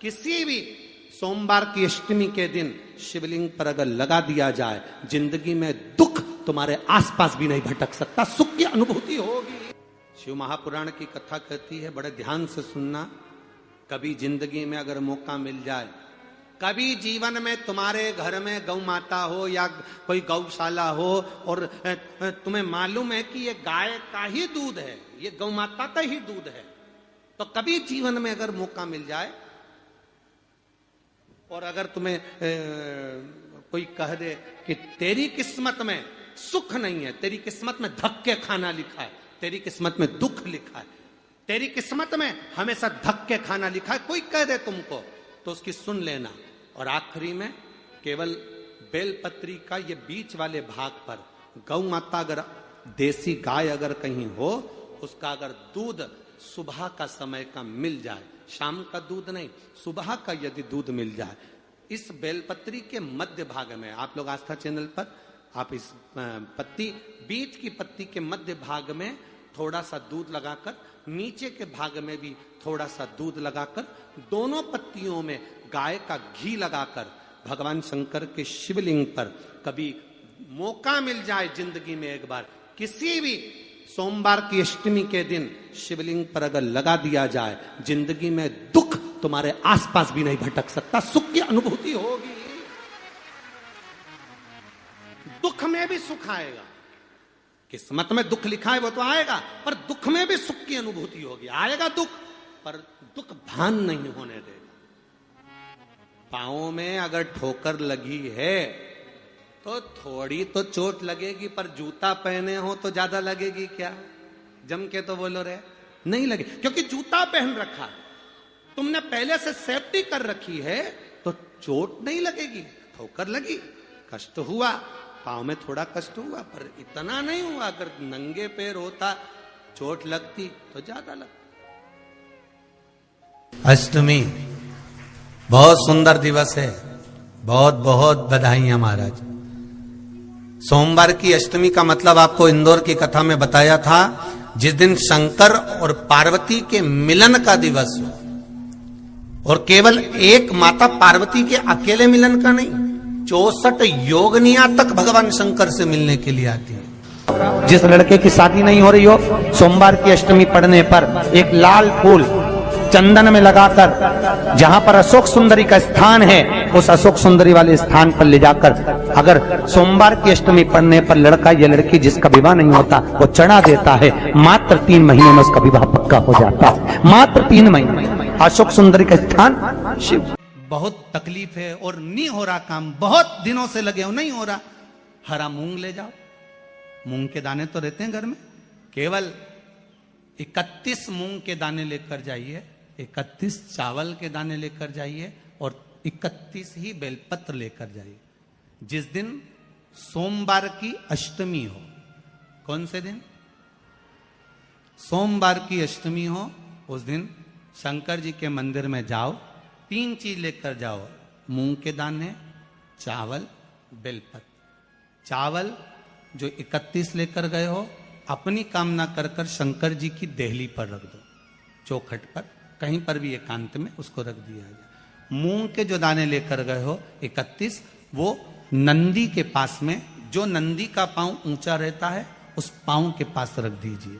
किसी भी सोमवार की अष्टमी के दिन शिवलिंग पर अगर लगा दिया जाए, जिंदगी में दुख तुम्हारे आसपास भी नहीं भटक सकता, सुख की अनुभूति होगी। शिव महापुराण की कथा कहती है, बड़े ध्यान से सुनना। कभी जिंदगी में अगर मौका मिल जाए, कभी जीवन में तुम्हारे घर में गौ माता हो या कोई गौशाला हो और तुम्हें मालूम है कि ये गाय का ही दूध है, ये गौ माता का ही दूध है, तो कभी जीवन में अगर मौका मिल जाए और अगर तुम्हें कोई कह दे कि तेरी किस्मत में सुख नहीं है, तेरी किस्मत में धक्के खाना लिखा है, तेरी किस्मत में दुख लिखा है, तेरी किस्मत में हमेशा धक्के खाना लिखा है, कोई कह दे तुमको, तो उसकी सुन लेना। और आखिरी में केवल बेलपत्री का ये बीच वाले भाग पर गौ माता, अगर देसी गाय अगर कहीं हो, उसका अगर दूध सुबह का समय का मिल जाए, शाम का दूध नहीं, सुबह का यदि दूध मिल जाए, इस बेलपत्री के मध्य भाग में, आप लोग आस्था चैनल पर आप इस पत्ती, बीच की पत्ती के मध्य भाग में थोड़ा सा दूध लगाकर, नीचे के भाग में भी थोड़ा सा दूध लगाकर, दोनों पत्तियों में गाय का घी लगाकर भगवान शंकर के शिवलिंग पर कभी मौका मिल जाए जिंदगी में एक बार, किसी भी सोमवार की अष्टमी के दिन शिवलिंग पर अगर लगा दिया जाए, जिंदगी में दुख तुम्हारे आसपास भी नहीं भटक सकता, सुख की अनुभूति होगी। दुख में भी सुख आएगा, किस्मत में दुख लिखा है वो तो आएगा, पर दुख में भी सुख की अनुभूति होगी। आएगा दुख, पर दुख भान नहीं होने देगा। पांवों में अगर ठोकर लगी है तो थोड़ी तो चोट लगेगी, पर जूता पहने हो तो ज्यादा लगेगी क्या? जम के तो बोलो रे, नहीं लगे, क्योंकि जूता पहन रखा है, तुमने पहले से सेफ्टी कर रखी है, तो चोट नहीं लगेगी। ठोकर लगी, कष्ट हुआ, पांव में थोड़ा कष्ट हुआ, पर इतना नहीं हुआ। अगर नंगे पैर होता, चोट लगती तो ज्यादा लगती। अष्टमी बहुत सुंदर दिवस है, बहुत बहुत बधाइयां महाराज। सोमवार की अष्टमी का मतलब आपको इंदौर की कथा में बताया था, जिस दिन शंकर और पार्वती के मिलन का दिवस हो, और केवल एक माता पार्वती के अकेले मिलन का नहीं, 64 योगनियां तक भगवान शंकर से मिलने के लिए आती है। जिस लड़के की शादी नहीं हो रही हो, सोमवार की अष्टमी पड़ने पर एक लाल फूल चंदन में लगाकर, जहां पर अशोक सुंदरी का स्थान है, उस अशोक सुंदरी वाले स्थान पर ले जाकर, अगर सोमवार की अष्टमी पड़ने पर लड़का या लड़की जिसका विवाह नहीं होता वो चढ़ा देता है, मात्र 3 महीने में उसका विवाह पक्का हो जाता है। मात्र 3 महीने। अशोक सुंदरी का स्थान शिव। बहुत तकलीफ है और नहीं हो रहा काम, बहुत दिनों से लगे हो, नहीं हो रहा, हरा मूंग ले जाओ। मूंग के दाने तो रहते हैं घर में, केवल 31 मूंग के दाने लेकर जाइए, 31 चावल के दाने लेकर जाइए और 31 ही बेलपत्र लेकर जाइए। जिस दिन सोमवार की अष्टमी हो, कौन से दिन? सोमवार की अष्टमी हो, उस दिन शंकर जी के मंदिर में जाओ, 3 चीज लेकर जाओ, मूंग के दाने, चावल, बेलपत्र। चावल जो 31 लेकर गए हो, अपनी कामना कर कर शंकर जी की देहली पर रख दो, चौखट पर, कहीं पर भी एकांत में उसको रख दिया जाए। मूंग के जो दाने लेकर गए हो 31, वो नंदी के पास में, जो नंदी का पांव ऊंचा रहता है, उस पांव के पास रख दीजिए।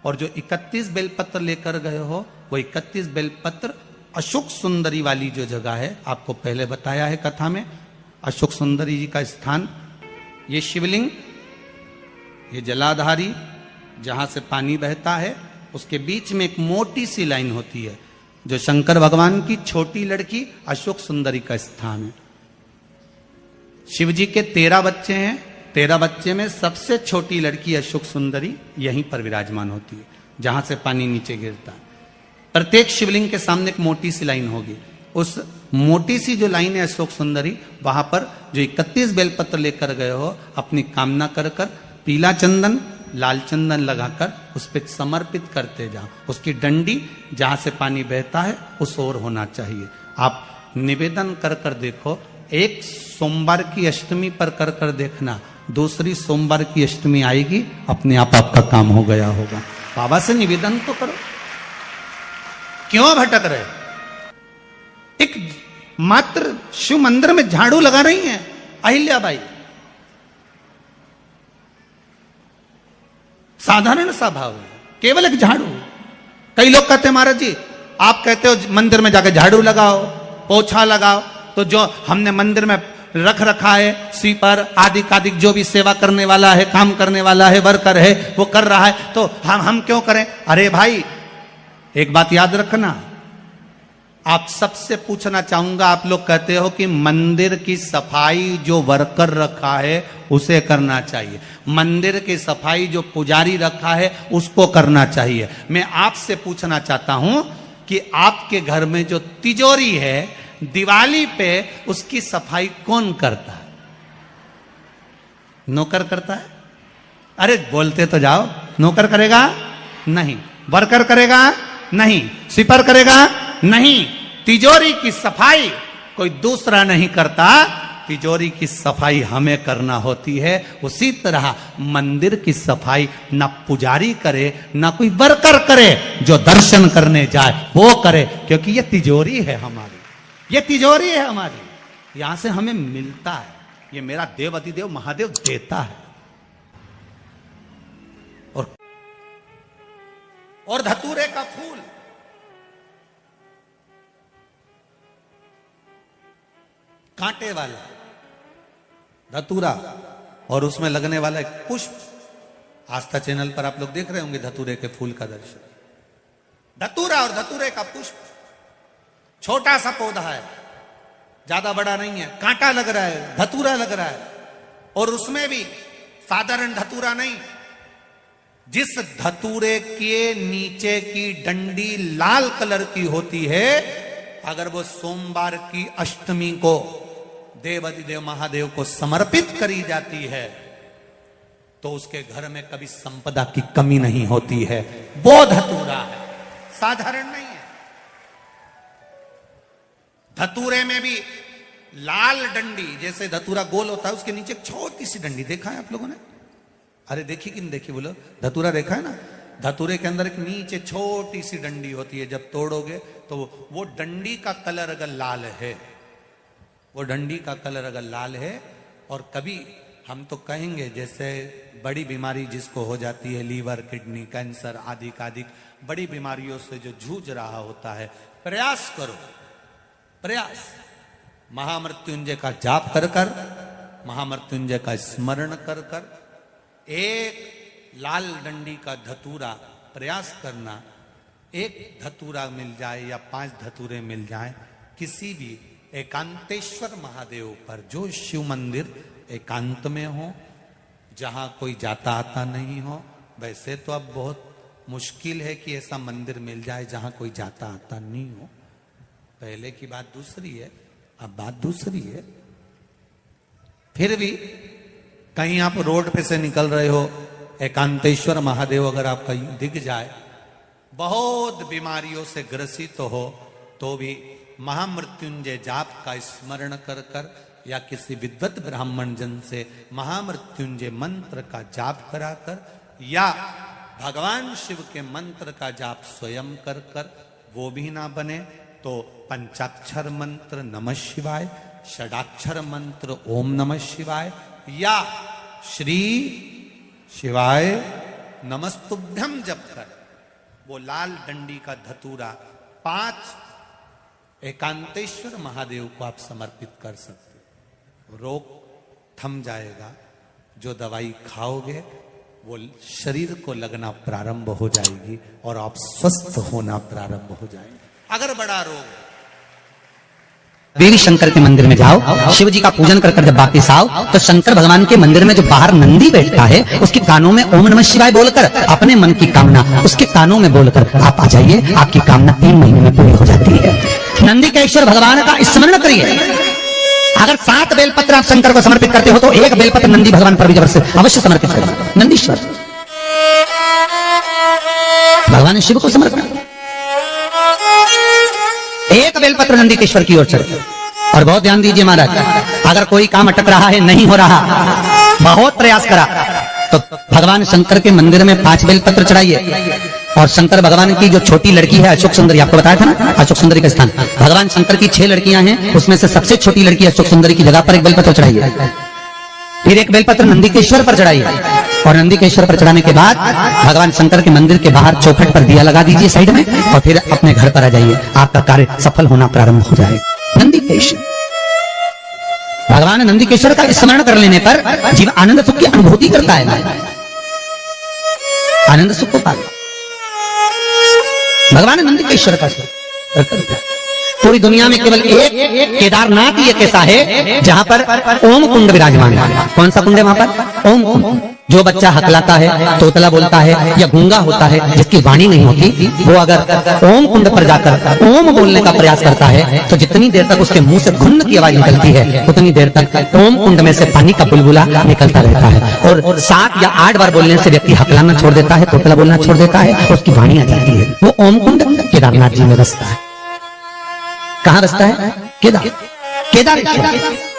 और जो 31 बेलपत्र लेकर गए हो, वो 31 बेलपत्र अशोक सुंदरी वाली जो जगह है, आपको पहले बताया है कथा में, अशोक सुंदरी जी का स्थान, ये शिवलिंग, ये जलाधारी जहां से पानी बहता है, उसके बीच में एक मोटी सी लाइन होती है, जो शंकर भगवान की छोटी लड़की अशोक सुंदरी का स्थान है। शिव जी के 13 बच्चे हैं, 13 बच्चे में सबसे छोटी लड़की अशोक सुंदरी यहीं पर विराजमान होती है, जहां से पानी नीचे गिरता है। प्रत्येक शिवलिंग के सामने एक मोटी सी लाइन होगी, उस मोटी सी जो लाइन है अशोक सुंदरी, वहां पर जो 31 बेलपत्र लेकर गए हो, अपनी कामना कर कर पीला चंदन, लाल चंदन लगाकर उस पर समर्पित करते जाओ। उसकी डंडी जहां से पानी बहता है उस ओर होना चाहिए। आप निवेदन कर कर देखो, एक सोमवार की अष्टमी पर कर कर देखना, दूसरी सोमवार की अष्टमी आएगी, अपने आप आपका काम हो गया होगा। बाबा से निवेदन तो करो, क्यों भटक रहे? एक मात्र शिव मंदिर में झाड़ू लगा रही हैं अहिल्याबाई। साधारण सा भाव है, केवल एक झाड़ू। कई लोग कहते हैं महाराज जी आप कहते हो मंदिर में जाकर झाड़ू लगाओ, पोछा लगाओ, तो जो हमने मंदिर में रख रखा है स्वीपर आदि जो भी सेवा करने वाला है, काम करने वाला है, वर्कर है, वो कर रहा है, तो हम क्यों करें? अरे भाई एक बात याद रखना, आप सबसे पूछना चाहूंगा, आप लोग कहते हो कि मंदिर की सफाई जो वर्कर रखा है उसे करना चाहिए, मंदिर की सफाई जो पुजारी रखा है उसको करना चाहिए। मैं आपसे पूछना चाहता हूं कि आपके घर में जो तिजोरी है दिवाली पे उसकी सफाई कौन करता है? नौकर करता है? अरे बोलते तो जाओ। नौकर करेगा? नहीं। वर्कर करेगा? नहीं। स्वीपर करेगा? नहीं। तिजोरी की सफाई कोई दूसरा नहीं करता, तिजोरी की सफाई हमें करना होती है। उसी तरह मंदिर की सफाई ना पुजारी करे ना कोई वर्कर करे, जो दर्शन करने जाए वो करे, क्योंकि ये तिजोरी है हमारी, ये तिजोरी है हमारी, यहां से हमें मिलता है, ये मेरा देव अधिदेव महादेव देता है। और धतूरे का फूल, कांटे वाला धतूरा और उसमें लगने वाला एक पुष्प, आस्था चैनल पर आप लोग देख रहे होंगे धतूरे के फूल का दर्शन। धतूरा और धतूरे का पुष्प, छोटा सा पौधा है, ज्यादा बड़ा नहीं है, कांटा लग रहा है, धतूरा लग रहा है, और उसमें भी साधारण धतूरा नहीं, जिस धतूरे के नीचे की डंडी लाल कलर की होती है, अगर वो सोमवार की अष्टमी को देव अधिदेव महादेव को समर्पित करी जाती है तो उसके घर में कभी संपदा की कमी नहीं होती है। वो धतूरा है, साधारण नहीं है। धतूरे में भी लाल डंडी, जैसे धतूरा गोल होता है उसके नीचे छोटी सी डंडी, देखा है आप लोगों ने? अरे देखी कि नहीं देखी बोलो? धतूरा देखा है ना? धतूरे के अंदर एक नीचे छोटी सी डंडी होती है, जब तोड़ोगे तो वो डंडी का कलर अगर लाल है, वो डंडी का कलर अगर लाल है, और कभी हम तो कहेंगे जैसे बड़ी बीमारी जिसको हो जाती है, लीवर किडनी कैंसर आदि बड़ी बीमारियों से जो जूझ रहा होता है, प्रयास करो, प्रयास महामृत्युंजय का जाप कर कर, महामृत्युंजय का स्मरण कर कर, एक लाल डंडी का धतूरा प्रयास करना, एक धतूरा मिल जाए या 5 धतूरे मिल जाए किसी भी एकांतेश्वर महादेव पर, जो शिव मंदिर एकांत में हो, जहां कोई जाता आता नहीं हो। वैसे तो अब बहुत मुश्किल है कि ऐसा मंदिर मिल जाए जहां कोई जाता आता नहीं हो, पहले की बात दूसरी है, अब बात दूसरी है। फिर भी कहीं आप रोड पे से निकल रहे हो, एकांतेश्वर महादेव अगर आपका दिख जाए, बहुत बीमारियों से ग्रसित हो, तो भी महामृत्युंजय जाप का स्मरण कर कर या किसी विद्वत ब्राह्मण जन से महामृत्युंजय मंत्र का जाप कराकर, या भगवान शिव के मंत्र का जाप स्वयं कर कर, वो भी ना बने तो पंचाक्षर मंत्र नमः शिवाय, षडाक्षर मंत्र ओम नमः शिवाय, या श्री शिवाय नमस्तुभ्यम जप कर वो लाल डंडी का धतूरा 5 एकांतेश्वर महादेव को आप समर्पित कर सकते हो। रोग थम जाएगा, जो दवाई खाओगे वो शरीर को लगना प्रारंभ हो जाएगी और आप स्वस्थ होना प्रारंभ हो जाएंगे। अगर बड़ा रोग, देवी शंकर के मंदिर में जाओ, शिव जी का पूजन कर कर जब वापिस आओ तो शंकर भगवान के मंदिर में जो बाहर नंदी बैठता है उसके कानों में ओम नमः शिवाय बोलकर अपने मन की कामना उसके कानों में बोलकर आप आ जाइए, आपकी कामना 3 महीने में पूरी हो जाती है। नंदी के ईश्वर भगवान का स्मरण करिए। अगर 7 बेलपत्र आप शंकर को समर्पित करते हो तो 1 बेलपत्र नंदी भगवान पर भी जबरदस्त अवश्य समर्पित करें। नंदीश्वर भगवान शिव को समर्पित, 1 बेलपत्र नंदीकेश्वर की ओर चढ़े। और बहुत ध्यान दीजिए महाराज, अगर कोई काम अटक रहा है, नहीं हो रहा, बहुत प्रयास करा, तो भगवान शंकर के मंदिर में 5 बेलपत्र चढ़ाइए। और शंकर भगवान की जो छोटी लड़की है अशोक सुंदरी, आपको बताया था ना अशोक सुंदरी का स्थान, भगवान शंकर की 6 लड़कियां हैं, उसमें से सबसे छोटी लड़की अशोक सुंदरी की जगह पर एक बेलपत्र चढ़ाई है। फिर एक बेलपत्र नंदीकेश्वर पर चढ़ाई है, और नंदीकेश्वर पर चढ़ाने के बाद भगवान शंकर के मंदिर के बाहर चौखट पर दिया लगा दीजिए साइड में, और फिर अपने घर पर आ जाइए, आपका कार्य सफल होना प्रारंभ हो जाएगा। नंदीकेश्वर, भगवान नंदीकेश्वर का स्मरण कर लेने पर जीव आनंद सुख की अनुभूति करता है, आनंद सुख को पाता। भगवान नंदीकेश्वर का पूरी दुनिया में केवल एक केदारनाथ ही एक ऐसा है जहां पर ओम कुंड विराजमान है। कौन सा कुंड है वहां पर? ओम कुंड। जो बच्चा हकलाता है, तोतला बोलता है या गूंगा होता है, जिसकी वाणी नहीं होती, वो अगर ओम कुंड पर जाकर ओम बोलने का प्रयास करता है तो जितनी देर तक उसके मुंह से घुन्न की आवाज निकलती है उतनी देर तक ओम कुंड में से पानी का बुलबुला निकलता रहता है। और 7 या 8 बार बोलने से व्यक्ति हकलाना छोड़ देता है, तोतला बोलना छोड़ देता है, उसकी वाणी आ जाती है। वो ओम कुंड केदारनाथ जी में बसता है। कहां बसता है? केदारेश्वर।